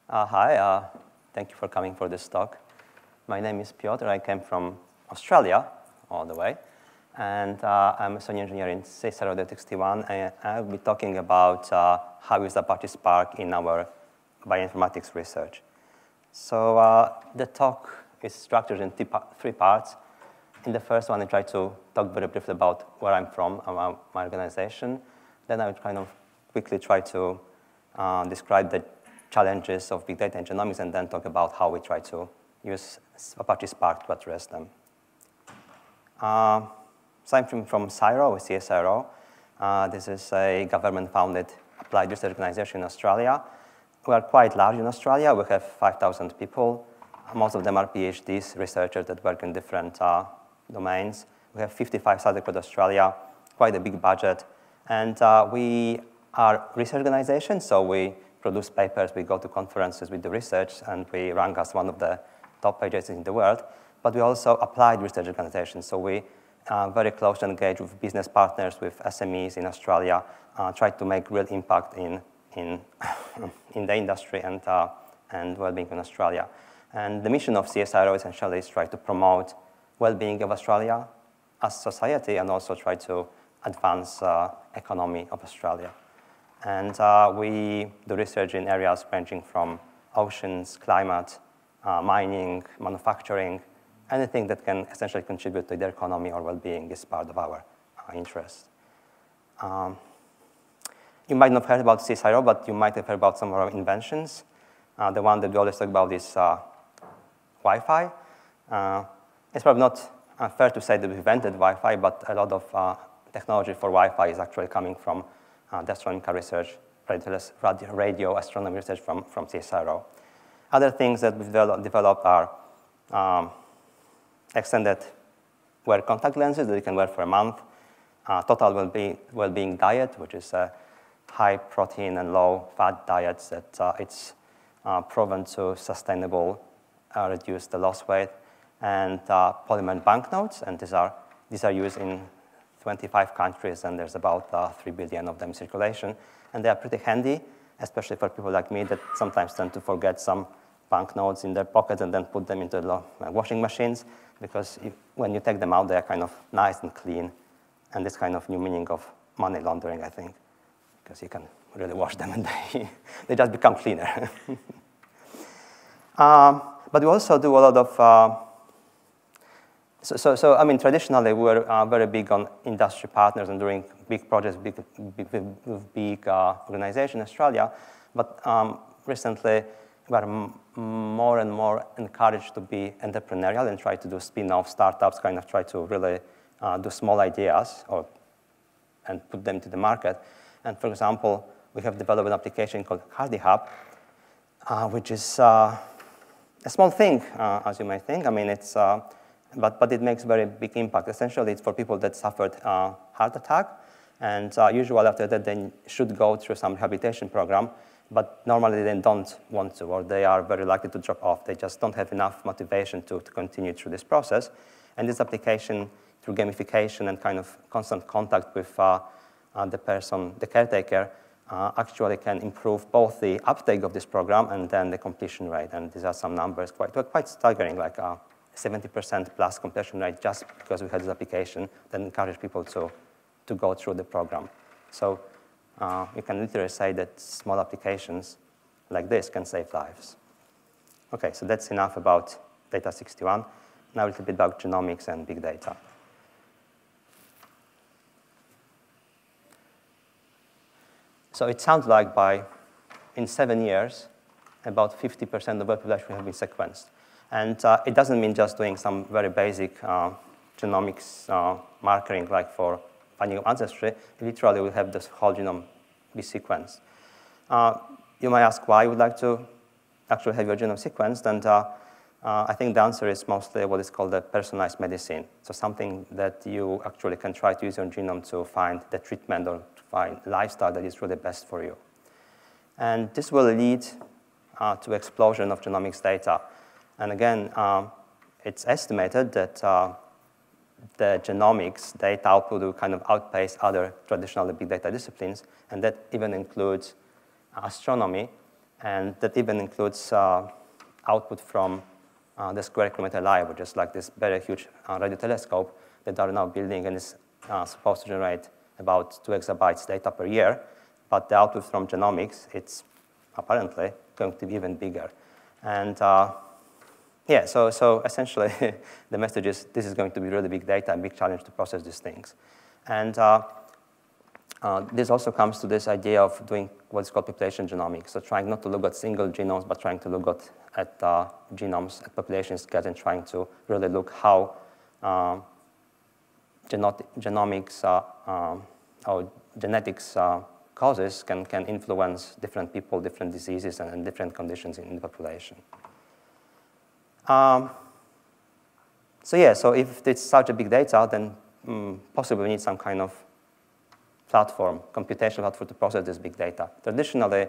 Hi, thank you for coming for this talk. My name is Piotr. I came from Australia all the way, and I'm a senior engineer in CSIRO Databricks, and I'll be talking about how we use Apache Spark in our bioinformatics research. So the talk is structured in three parts. In the first one, I try to talk very briefly about where I'm from, about my organization. Then I would kind of quickly try to describe the challenges of big data and genomics, and then talk about how we try to use Apache Spark to address them. So I'm from CSIRO, or CSIRO. This is a government-founded applied research organization in Australia. We are quite large in Australia. We have 5,000 people. Most of them are PhDs, researchers that work in different domains. We have 55 sites across Australia, quite a big budget. And we are a research organization, so we produce papers, we go to conferences, we do research, and we rank as one of the top agencies in the world. But we also applied research organizations, so we very closely engage with business partners, with SMEs in Australia, try to make real impact in the industry and well-being in Australia. And the mission of CSIRO essentially is try to promote well-being of Australia as society, and also try to advance economy of Australia. And we do research in areas ranging from oceans, climate, mining, manufacturing, anything that can essentially contribute to their economy or well-being is part of our interest. You might not have heard about CSIRO, but you might have heard about some of our inventions. The one that we always talk about is Wi-Fi. It's probably not fair to say that we invented Wi-Fi, but a lot of technology for Wi-Fi is actually coming from the astronomical research, radio astronomy research from CSIRO. Other things that we've developed are extended wear contact lenses that you can wear for a month, total well-being diet, which is a high protein and low fat diet that it's proven to sustainable reduce the lost weight, and polymer banknotes, and these are used in 25 countries, and there's about 3 billion of them in circulation. And they are pretty handy, especially for people like me that sometimes tend to forget some banknotes in their pockets and then put them into the washing machines, because when you take them out, they are kind of nice and clean. And this kind of new meaning of money laundering, I think, because you can really wash them and they just become cleaner. But we also do a lot of So I mean, traditionally, we were very big on industry partners and doing big projects with big organizations in Australia. But recently, we are more and more encouraged to be entrepreneurial and try to do spin-off startups, kind of try to really do small ideas and put them to the market. And for example, we have developed an application called HardyHub, which is a small thing, as you might think. I mean, it's but it makes very big impact. Essentially, it's for people that suffered heart attack, and usually after that, they should go through some rehabilitation program, but normally they don't want to, or they are very likely to drop off. They just don't have enough motivation to continue through this process. And this application, through gamification and kind of constant contact with the person, the caretaker, actually can improve both the uptake of this program and then the completion rate. And these are some numbers quite staggering, like 70% plus completion rate, just because we had this application that encouraged people to go through the program. So you can literally say that small applications like this can save lives. OK, so that's enough about Data 61. Now a little bit about genomics and big data. So it sounds like in 7 years, about 50% of the population have been sequenced. And it doesn't mean just doing some very basic genomics markering, like for finding ancestry. Literally, we have this whole genome be sequenced. You might ask why you would like to actually have your genome sequenced. And I think the answer is mostly what is called a personalized medicine. So something that you actually can try to use your genome to find the treatment or to find lifestyle that is really best for you. And this will lead to explosion of genomics data. And again, it's estimated that the genomics data output will kind of outpace other traditional big data disciplines, and that even includes astronomy And that even includes output from the Square Kilometre Live, which is like this very huge radio telescope that are now building and is supposed to generate about 2 exabytes data per year. But the output from Genomics, it's apparently going to be even bigger. And yeah, so essentially, the message is this is going to be really big data and big challenge to process these things. And this also comes to this idea of doing what's called population genomics. So trying not to look at single genomes, but trying to look at genomes at population scale and trying to really look how genomics or genetics causes can influence different people, different diseases, and different conditions in the population. So yeah, so if it's such a big data, then possibly we need some kind of platform, computational platform to process this big data. Traditionally,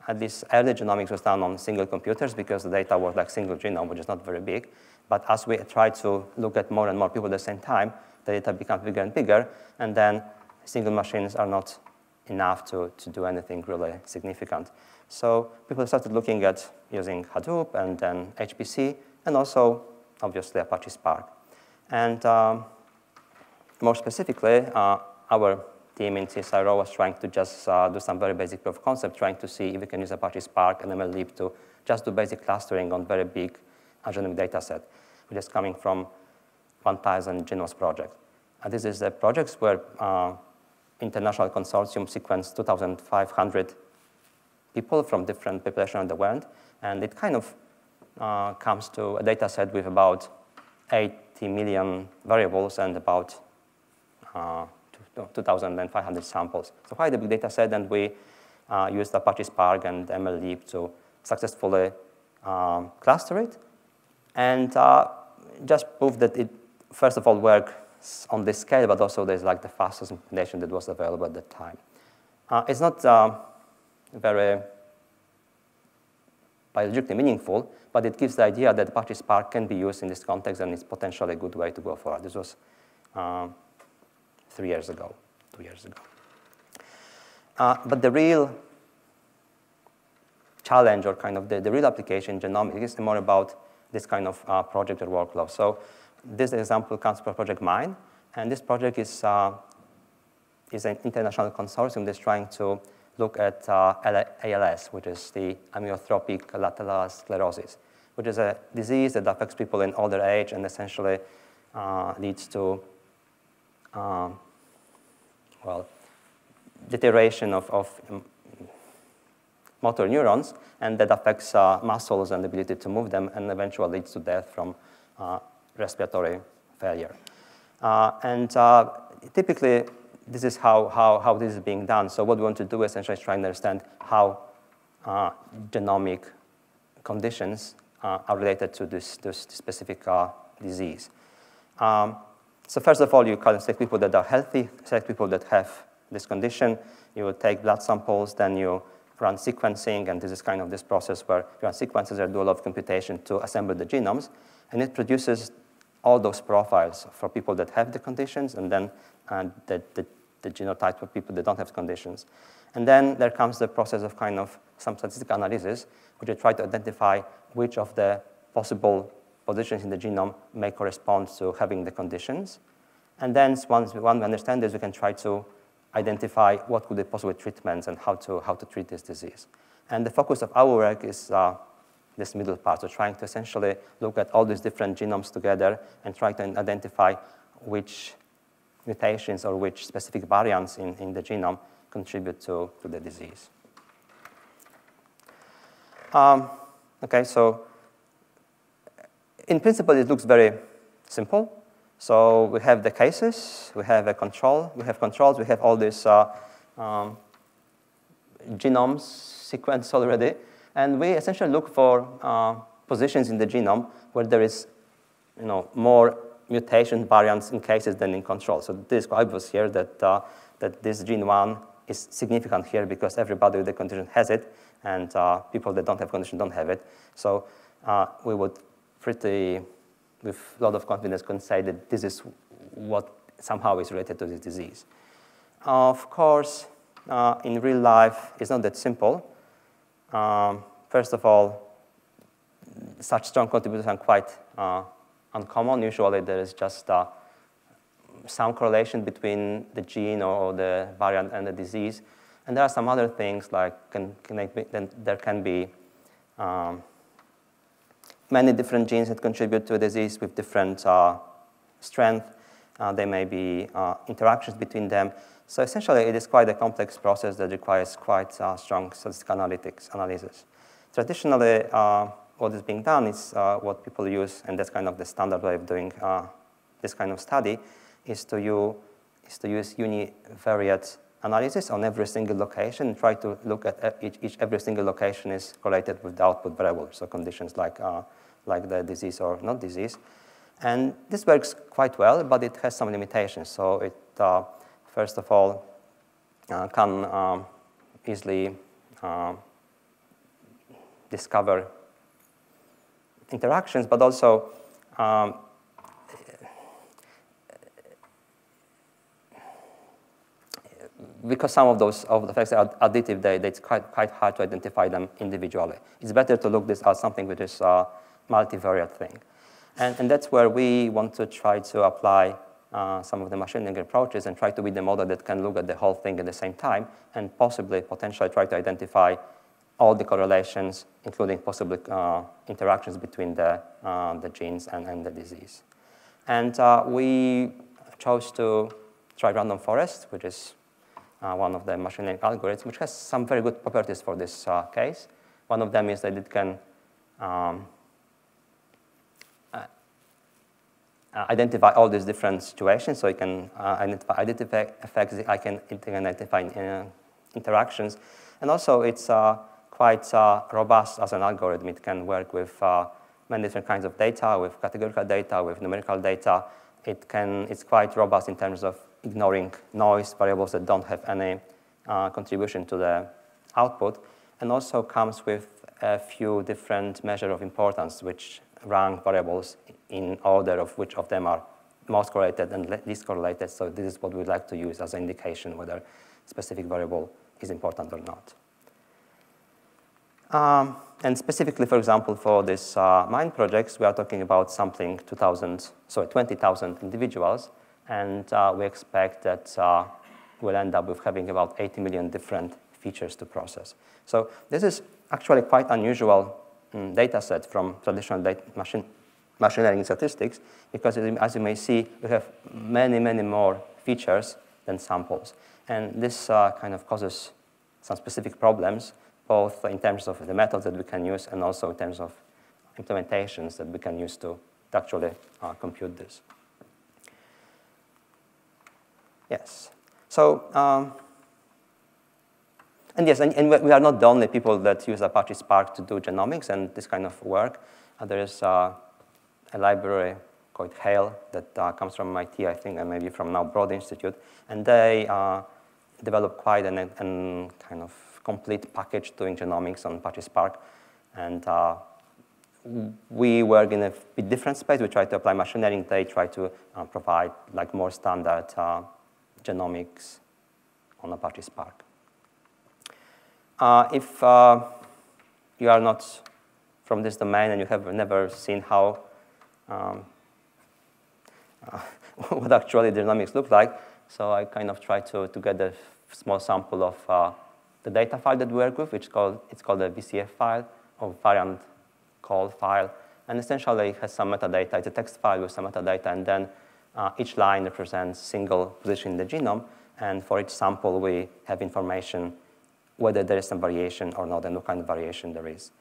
at least early genomics was done on single computers because the data was like single genome, which is not very big. But as we try to look at more and more people at the same time, the data becomes bigger and bigger, and then single machines are not enough to do anything really significant. So people started looking at using Hadoop and then HPC, and also, obviously, Apache Spark. And more specifically, our team in CSIRO was trying to just do some very basic proof of concept, trying to see if we can use Apache Spark and MLlib to just do basic clustering on very big genomic data set, which is coming from 1,000 genomes project. And this is a project where international consortium sequenced 2,500 people from different populations around the world. And it kind of comes to a data set with about 80 million variables and about 2,500 samples. So quite a big data set, and we used Apache Spark and MLlib to successfully cluster it. And just prove that it, first of all, works on this scale, but also there's like the fastest implementation that was available at that time. It's not very biologically meaningful, but it gives the idea that Apache Spark can be used in this context, and it's potentially a good way to go forward. This was 3 years ago, 2 years ago. But the real challenge, or kind of the real application in genomics, is more about this kind of project or workflow. So this example comes from Project Mine, and this project is an international consortium that's trying to look at ALS, which is the amyotrophic lateral sclerosis, which is a disease that affects people in older age and essentially leads to well, deterioration of motor neurons, and that affects muscles and the ability to move them, and eventually leads to death from respiratory failure. Typically, this is how this is being done. So what we want to do essentially is try and understand how genomic conditions are related to this specific disease. So first of all, you can select people that are healthy, select people that have this condition. You will take blood samples, then you run sequencing, and this is kind of this process where you run sequences or do a lot of computation to assemble the genomes, and it produces all those profiles for people that have the conditions, and then the genotype for people that don't have conditions. And then there comes the process of kind of some statistical analysis, which you try to identify which of the possible positions in the genome may correspond to having the conditions. And then once we understand this, we can try to identify what could be possible treatments and how to treat this disease. And the focus of our work is this middle part, so trying to essentially look at all these different genomes together and try to identify which mutations or which specific variants in the genome contribute to the disease. Okay, so in principle, it looks very simple. So we have the cases, we have a control, we have controls, we have all these genomes sequenced already, and we essentially look for positions in the genome where there is, more mutation variants in cases than in control. So this is obvious here that this gene 1 is significant here because everybody with the condition has it, and people that don't have condition don't have it. So we would with a lot of confidence, can say that this is what somehow is related to this disease. Of course, in real life, it's not that simple. first of all, such strong contributors are quite uncommon. Usually there is just some correlation between the gene or the variant and the disease. And there are some other things like there can be many different genes that contribute to a disease with different strength. There may be interactions between them. So essentially, it is quite a complex process that requires quite strong statistical analysis. Traditionally, what is being done is what people use, and that's kind of the standard way of doing this kind of study, is to use univariate analysis on every single location and try to look at every single location is correlated with the output variable, so conditions like the disease or not disease. And this works quite well, but it has some limitations. So it, first of all, can easily discover interactions, but also because some of the effects are additive, it's quite hard to identify them individually. It's better to look this as something which is a multivariate thing. And that's where we want to try to apply some of the machine learning approaches and try to build a model that can look at the whole thing at the same time and potentially try to identify all the correlations, including possible interactions between the genes and the disease. And we chose to try random forest, which is one of the machine learning algorithms, which has some very good properties for this case. One of them is that it can identify all these different situations, so it can identify additive effects, it can identify interactions, and also it's quite robust as an algorithm. It can work with many different kinds of data, with categorical data, with numerical data. It's quite robust in terms of ignoring noise, variables that don't have any contribution to the output, and also comes with a few different measures of importance, which rank variables in order of which of them are most correlated and least correlated. So this is what we'd like to use as an indication whether a specific variable is important or not. And specifically, for example, for this mine projects, we are talking about sampling 20,000 individuals, and we expect that we'll end up with having about 80 million different features to process. So this is actually quite unusual data set from traditional machine learning statistics, because as you may see, we have many, many more features than samples. And this kind of causes some specific problems, both in terms of the methods that we can use and also in terms of implementations that we can use to actually compute this. Yes. So, and yes, and we are not the only people that use Apache Spark to do genomics and this kind of work. There is a library called Hail that comes from MIT, I think, and maybe from now Broad Institute. And they developed quite a kind of complete package doing genomics on Apache Spark. And we work in a bit different space. We try to apply machine learning. They try to provide like more standard genomics on Apache Spark. If you are not from this domain and you have never seen how what actually genomics look like, so I kind of try to get a small sample of the data file that we work with, which it's called a VCF file or variant call file, and essentially it has some metadata. It's a text file with some metadata, and then each line represents single position in the genome, and for each sample we have information whether there is some variation or not, and what kind of variation there is.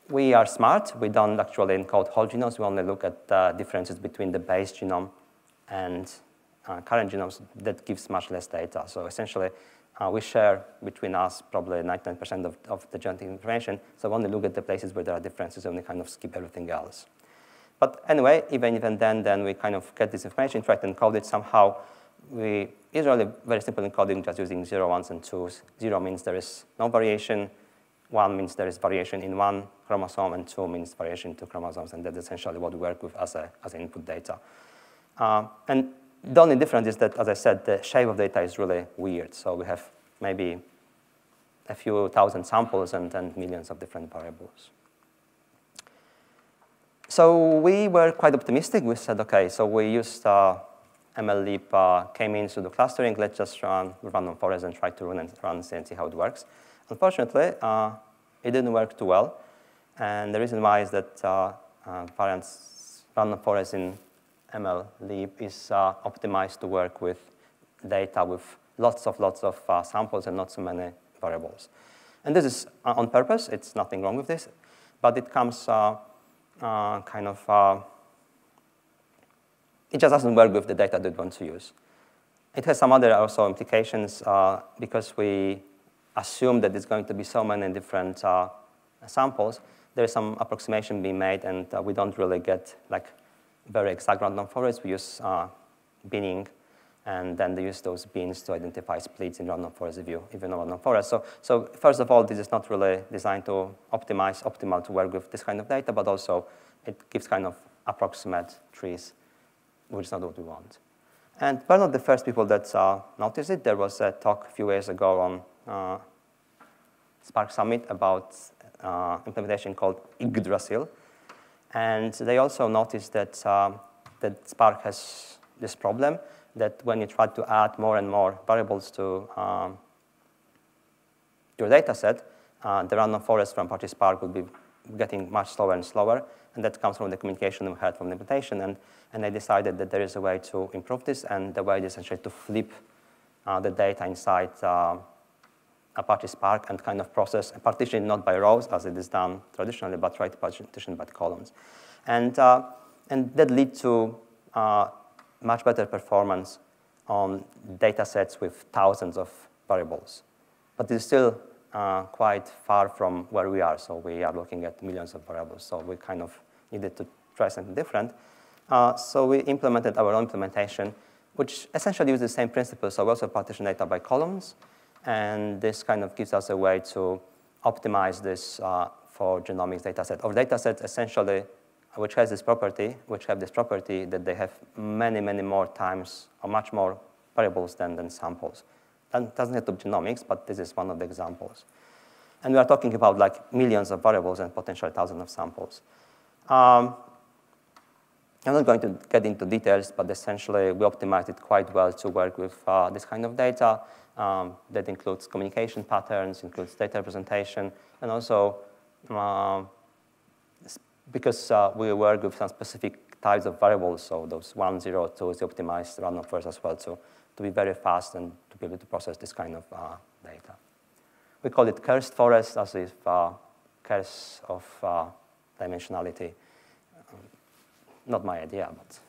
We are smart. We don't actually encode whole genomes. We only look at the differences between the base genome and current genomes. That gives much less data. So essentially, we share between us probably 99% of the genetic information. So we only look at the places where there are differences, and we kind of skip everything else. But anyway, even then we kind of get this information, try to encode it somehow. It's really very simple encoding, just using 0, 1s, and 2s. 0 means there is no variation. 1 means there is variation in one chromosome, and 2 means variation in 2 chromosomes, and that's essentially what we work with as input data. And the only difference is that, as I said, the shape of data is really weird. So we have maybe a few thousand samples and millions of different variables. So we were quite optimistic. We said, OK, so we used MLlib k-means to do clustering. Let's just run random forest and try to run and see how it works. Unfortunately, it didn't work too well. And the reason why is that random forest in MLlib is optimized to work with data with lots of samples and not so many variables. And this is on purpose. It's nothing wrong with this. But it comes it just doesn't work with the data that we want to use. It has some other also implications because we assume that there's going to be so many different samples. There's some approximation being made, and we don't really get like very exact random forests. We use binning, and then they use those bins to identify splits in random forest if you know random forest. So first of all, this is not really designed to optimal to work with this kind of data, but also it gives kind of approximate trees, which is not what we want. And we're not the first people that noticed it. There was a talk a few years ago on Spark Summit about implementation called Yggdrasil. And they also noticed that, that Spark has this problem that when you try to add more and more variables to your data set, the random forest from Apache Spark will be getting much slower and slower. And that comes from the communication we had from the implementation. And they decided that there is a way to improve this. And the way is actually to flip the data inside Apache Spark and kind of process, partition not by rows, as it is done traditionally, but try to partition by columns. And that leads to much better performance on data sets with thousands of variables. But it's still quite far from where we are. So we are looking at millions of variables. So we kind of needed to try something different. So we implemented our own implementation, which essentially uses the same principle. So we also partition data by columns. And this kind of gives us a way to optimize this for genomics data set. Our data sets essentially, which have this property that they have many more times or much more variables than samples. That doesn't have to be genomics, but this is one of the examples. And we are talking about like millions of variables and potentially thousands of samples. I'm not going to get into details, but essentially we optimized it quite well to work with this kind of data. That includes communication patterns, includes data representation, and also because we work with some specific types of variables, so those 1, 0, 2 is the optimized random forest as well, to be very fast and to be able to process this kind of data. We call it cursed forest, as if curse of dimensionality. Not my idea, but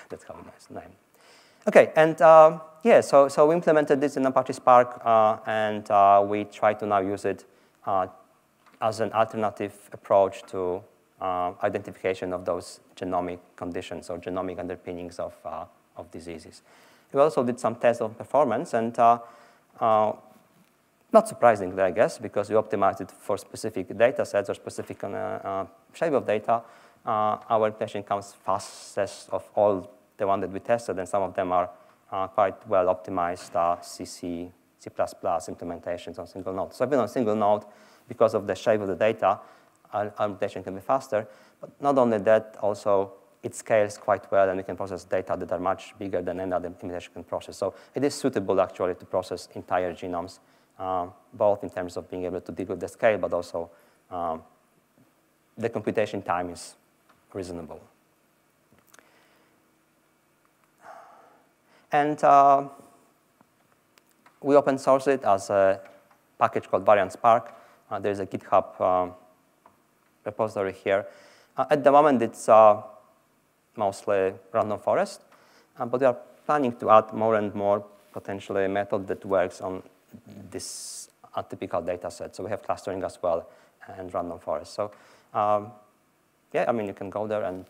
that's how it's named. OK, and yeah, so we implemented this in Apache Spark, and we try to now use it as an alternative approach to identification of those genomic conditions or genomic underpinnings of diseases. We also did some tests of performance, and not surprisingly, I guess, because we optimized it for specific data sets or specific shape of data, our implementation comes fastest of all the ones that we tested, and some of them are quite well optimized C, C++ implementations on single node. So even on single node, because of the shape of the data, our implementation can be faster. But not only that, also it scales quite well, and we can process data that are much bigger than any other implementation can process. So it is suitable, actually, to process entire genomes, both in terms of being able to deal with the scale, but also the computation time is reasonable. And we open source it as a package called VariantSpark. There's a GitHub repository here. At the moment, it's mostly random forest, but we are planning to add more and more potentially a method that works on this atypical data set. So we have clustering as well and random forest. So yeah, I mean, you can go there and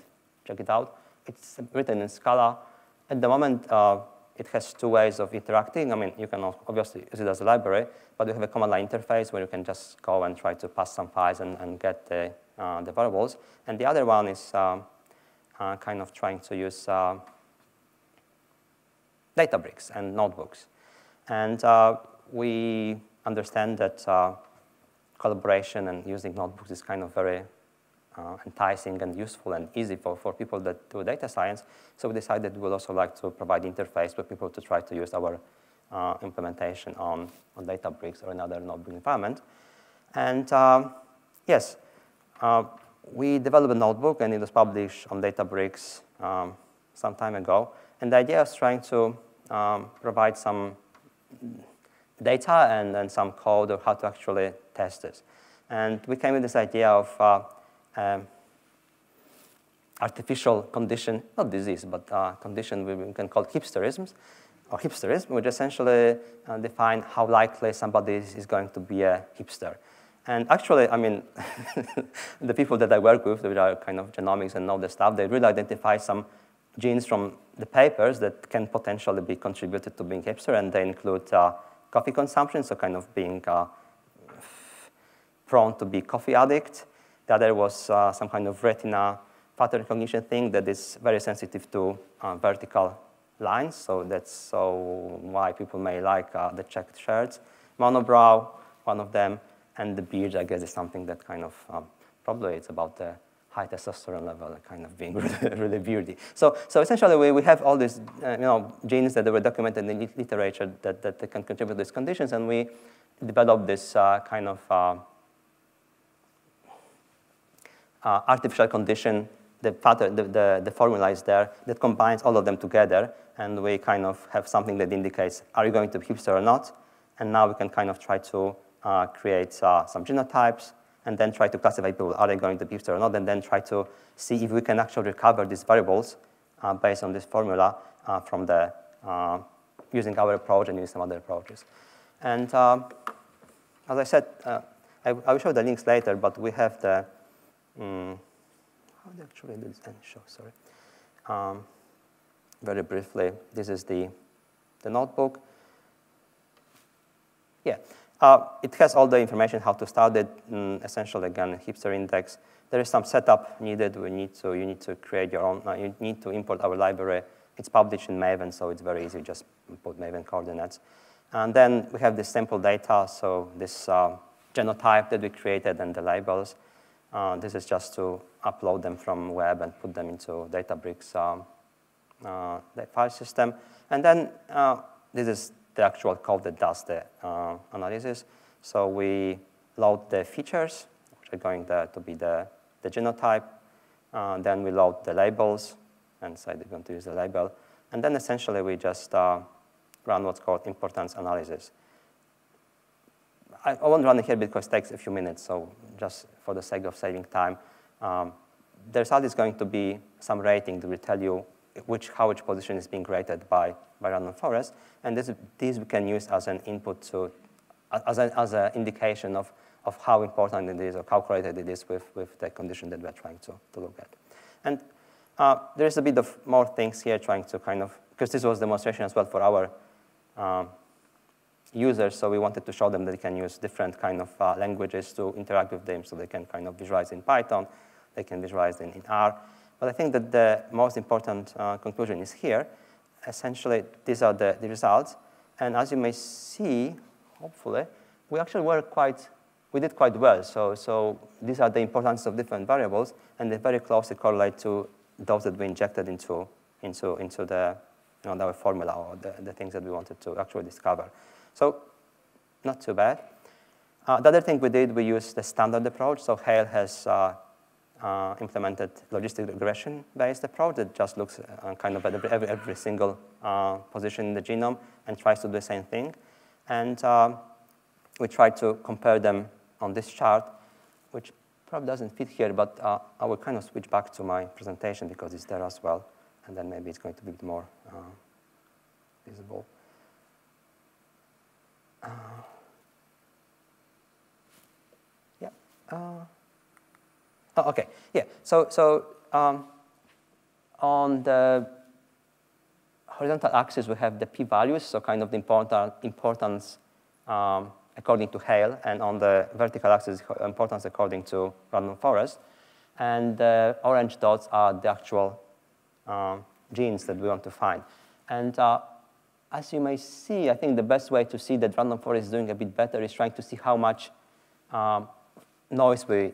check it out. It's written in Scala. At the moment, it has two ways of interacting. I mean, you can obviously use it as a library, but we have a command line interface where you can just go and try to pass some files and get the variables. And the other one is kind of trying to use Databricks and notebooks. And we understand that collaboration and using notebooks is kind of very enticing and useful and easy for people that do data science. So we decided we would also like to provide interface for people to try to use our implementation on Databricks or another notebook environment. And yes, we developed a notebook, and it was published on Databricks some time ago. And the idea is trying to provide some data and some code of how to actually test this. And we came with this idea of artificial condition, not disease, but condition we can call hipsterism, which essentially define how likely somebody is going to be a hipster. And actually, I mean, the people that I work with, that are kind of genomics and know the stuff, they really identify some genes from the papers that can potentially be contributed to being hipster, and they include coffee consumption, so kind of being prone to be coffee addict. The other was some kind of retina pattern recognition thing that is very sensitive to vertical lines, so that's why people may like the checked shirts. Monobrow, one of them, and the beard, I guess, is something that kind of probably it's about the high testosterone level, kind of being really beardy. So essentially, we have all these genes that were documented in the literature that can contribute to these conditions, and we developed this kind of artificial condition. The pattern, the formula is there that combines all of them together, and we kind of have something that indicates are you going to be hipster or not. And now we can kind of try to create some genotypes, and then try to classify people, are they going to be hipster or not, and then try to see if we can actually recover these variables based on this formula from the using our approach and using some other approaches. And as I said, I will show the links later, but we have the how do I actually do this? Show, sorry. Very briefly, this is the notebook. Yeah. It has all the information how to start it. Essentially, again, hipster index. There is some setup needed. You need to create your own. You need to import our library. It's published in Maven, so it's very easy. Just put Maven coordinates. And then we have this sample data. So this genotype that we created and the labels. This is just to upload them from web and put them into Databricks the file system. And then this is the actual code that does the analysis. So we load the features, which are going to be the genotype. Then we load the labels, and say they're going to use the label. And then essentially we just run what's called importance analysis. I won't run it here because it takes a few minutes, so just for the sake of saving time, the result is going to be some rating that will tell you how which position is being rated by random forest, and these we can use as an input to, as an indication of how important it is or how correlated it is with the condition that we're trying to look at. And there's a bit of more things here trying to kind of, because this was a demonstration as well for our users, so we wanted to show them that they can use different kind of languages to interact with them, so they can kind of visualize in Python, they can visualize in R. But I think that the most important conclusion is here. Essentially, these are the results. And as you may see, hopefully, we actually we did quite well. So these are the importance of different variables, and they very closely correlate to those that we injected into the our formula or the things that we wanted to actually discover. So not too bad. The other thing we did, we used the standard approach. So Hale has implemented logistic regression-based approach that just looks kind of at every single position in the genome and tries to do the same thing. And we tried to compare them on this chart, which probably doesn't fit here, but I will kind of switch back to my presentation because it's there as well, and then maybe it's going to be a bit more visible. Yeah. Oh, OK. Yeah. So on the horizontal axis, we have the p-values, so kind of the importance according to Hale, and on the vertical axis, importance according to random forest. And the orange dots are the actual genes that we want to find. And as you may see, I think the best way to see that random forest is doing a bit better is trying to see how much noise or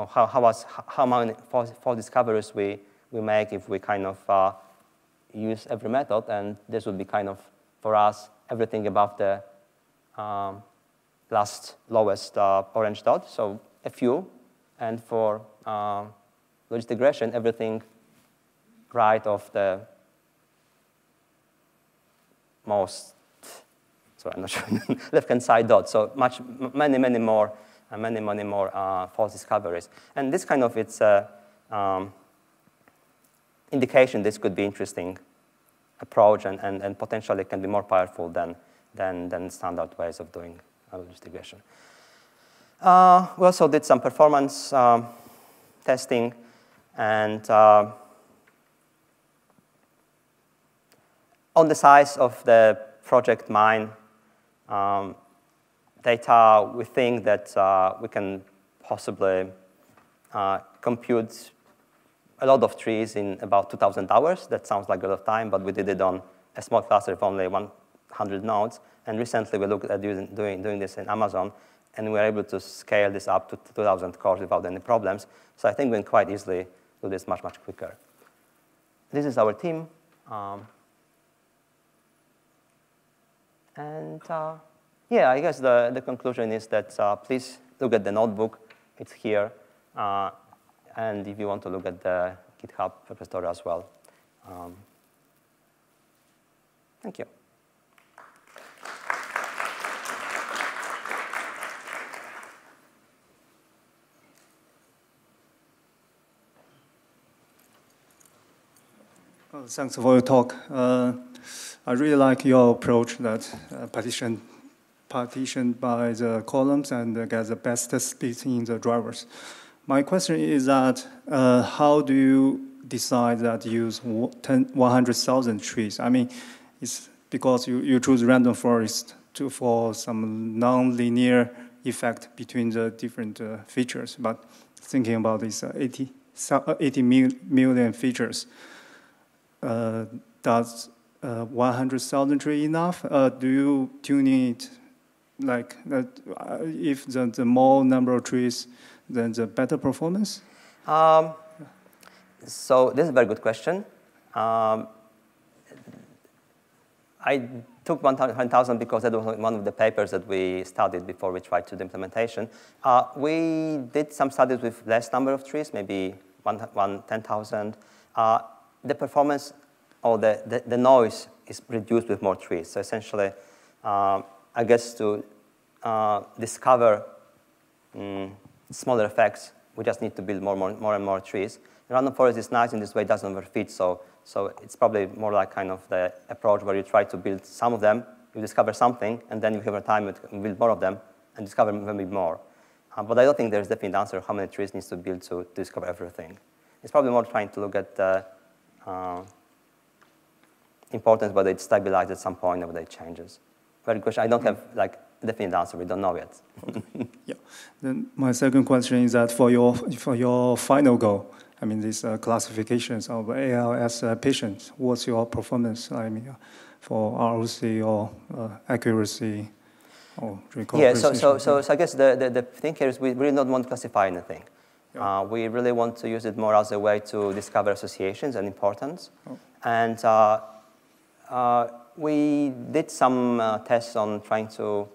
how many false discoveries we make if we kind of use every method. And this would be kind of, for us, everything above the lowest orange dot, so a few. And for logistic regression, everything right of the most, sorry, I'm not sure, left-hand side dot. So many more false discoveries. And this kind of, it's indication this could be interesting approach and potentially can be more powerful than standard ways of doing logistic regression. We also did some performance testing, and on the size of the project mine data, we think that we can possibly compute a lot of trees in about 2,000 hours. That sounds like a lot of time, but we did it on a small cluster of only 100 nodes. And recently, we looked at doing this in Amazon, and we were able to scale this up to 2,000 cores without any problems. So I think we can quite easily do this much quicker. This is our team. Yeah, I guess the conclusion is that please look at the notebook. It's here. And if you want to look at the GitHub repository as well. Thank you. Well, thanks for your talk. I really like your approach that partition by the columns and get the best split in the drivers. My question is that how do you decide that you use 100,000 trees? I mean, it's because you choose random forest for some non-linear effect between the different features. But thinking about these 80 million features, does 100,000 tree enough? Do you tune it like that? If the more number of trees, then the better performance? So this is a very good question. I took 100,000 because that was one of the papers that we studied before we tried to do implementation. We did some studies with less number of trees, maybe 10,000. The performance or the noise is reduced with more trees. So essentially, I guess to discover smaller effects, we just need to build more and more trees. Random forest is nice in this way; it doesn't overfit. So it's probably more like kind of the approach where you try to build some of them, you discover something, and then you have a time to build more of them and discover maybe more. But I don't think there's definitely an answer how many trees needs to build to discover everything. It's probably more trying to look at the importance, whether it stabilizes at some point or whether it changes. Very good question. I don't have like a definite answer. We don't know yet. Okay. Yeah. Then my second question is that for your final goal, I mean, these classifications of ALS patients, what's your performance? I mean, for ROC or accuracy or recall precision? So I guess the thing here is we really don't want to classify anything. Yeah. We really want to use it more as a way to discover associations and importance. Oh. And we did some tests on trying to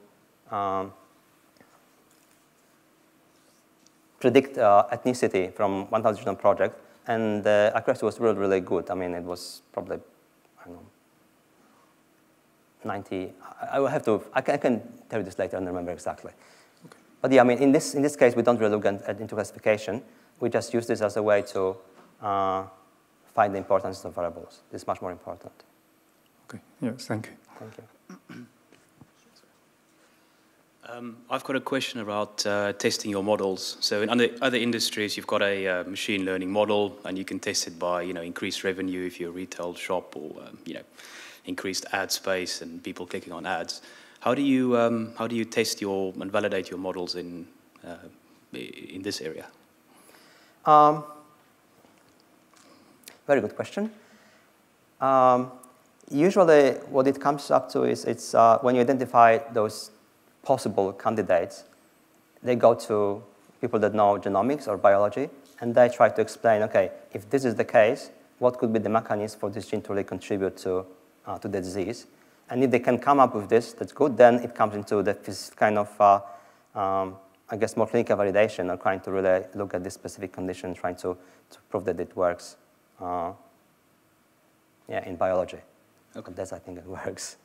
predict ethnicity from 1,000 genome project, and the accuracy was really good. I mean, it was probably, I don't know, 90. I will have to. I can tell you this later. I don't remember exactly. Okay. But yeah, I mean, in this case, we don't really look into classification. We just use this as a way to find the importance of variables. This is much more important. Okay. Yes. Thank you. Thank you. I've got a question about testing your models. So in other industries, you've got a machine learning model, and you can test it by increased revenue if you're a retail shop, or increased ad space and people clicking on ads. How do you test and validate your models in this area? Very good question. Usually, what it comes up to is it's when you identify those possible candidates, they go to people that know genomics or biology, and they try to explain, okay, if this is the case, what could be the mechanism for this gene to really contribute to the disease? And if they can come up with this, that's good. Then it comes into this kind of, I guess, more clinical validation, or trying to really look at this specific condition, trying to prove that it works in biology. Okay. That's, I think, it works.